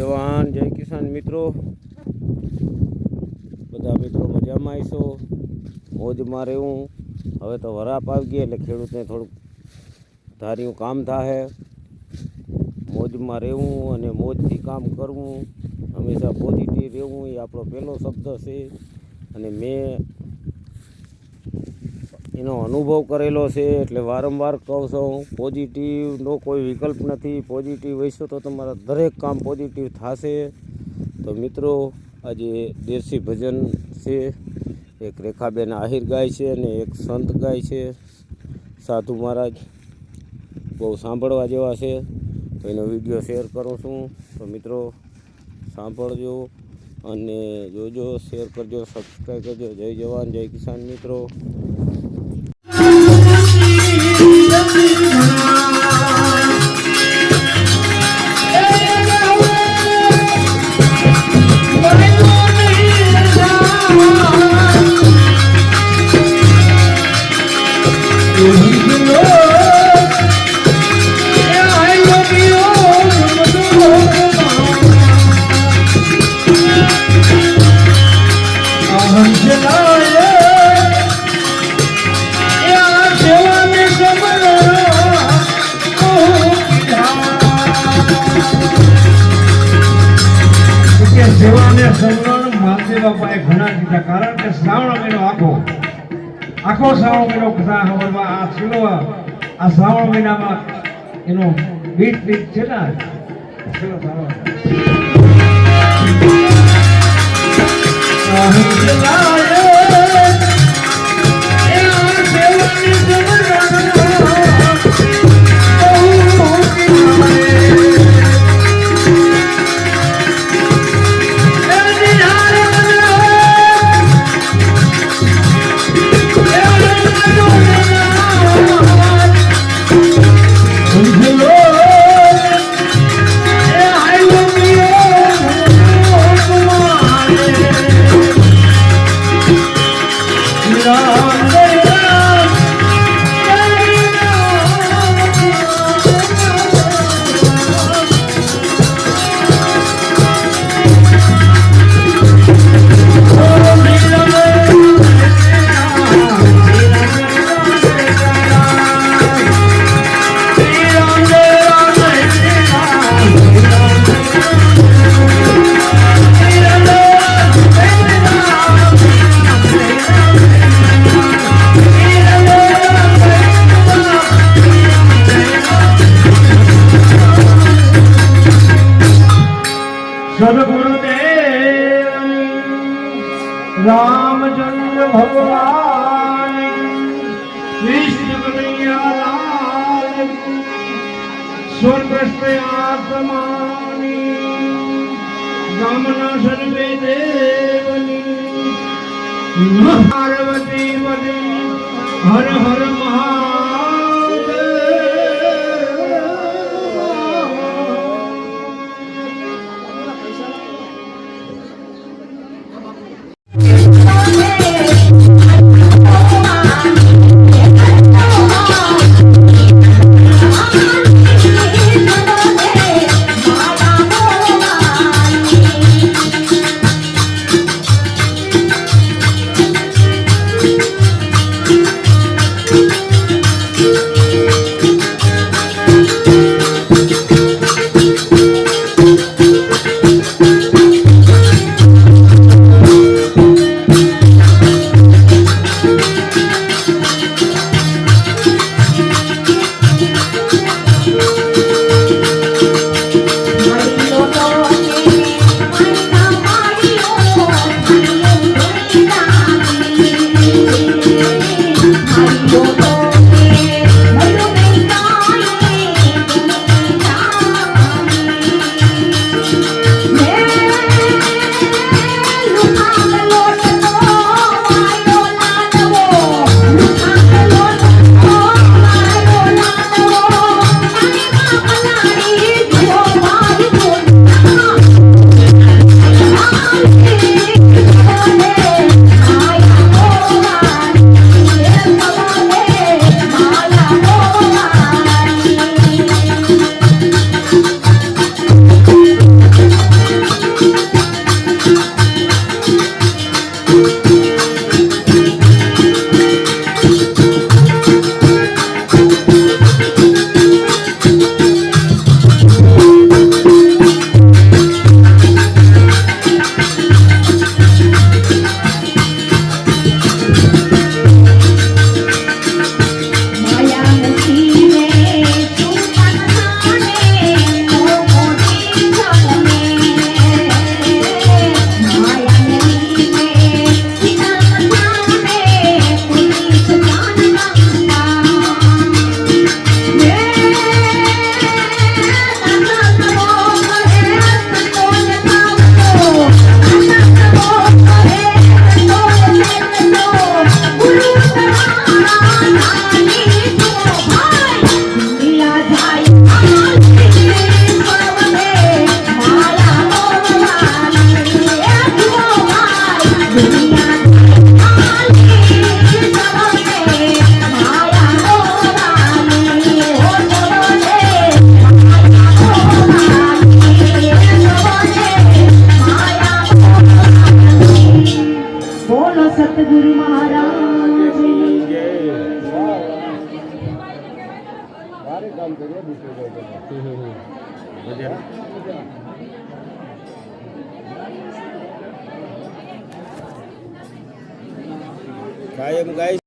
જવાન જય કિસાન મિત્રો, બધા મિત્રો મજામાં આવીશો, મોજમાં રહેવું. હવે તો વરાપ આવી ગઈ એટલે ખેડૂતને થોડુંક ધાર્યું કામ થાય. મોજમાં રહેવું અને મોજથી કામ કરવું, હંમેશા પોઝિટિવ રહેવું એ આપણો પહેલો શબ્દ છે. અને મેં એનો અનુભવ કરેલો છે એટલે વારંવાર કહું છું, પોઝિટિવનો કોઈ વિકલ્પ નથી. પોઝિટિવ હશો તો તમારા દરેક કામ પોઝિટિવ થશે. તો મિત્રો, આજે દેશી ભજન છે, એક રેખાબેન આહિર ગાય છે અને એક સંત ગાય છે, સાધુ મહારાજ. બહુ સાંભળવા જેવા છે, તો એનો વિડીયો શેર કરું છું. તો મિત્રો સાંભળજો અને જોજો, શેર કરજો, સબસ્ક્રાઈબ કરજો. જય જવાન જય કિસાન મિત્રો. સેવાને સમરણ માલદેવ બાપાએ ઘણા કીધા, કારણ કે શ્રાવણ મહિનો આખો શ્રાવણ મહિનો કથા સાંભળવા આ છેલ્લો આ શ્રાવણ મહિનામાં એનો બીટ છે ને ચલો સદગુરુદેવ રામચંદ્ર ભગવાન વિષ્ણુ કનૈયાલાલ સ્વર્ગસ્થ આત્માની ગામના સર્વે દેવની પાર્વતી પદે હર હર સતગુરુ મહારાજ જય. મજા. કાયમ ગાય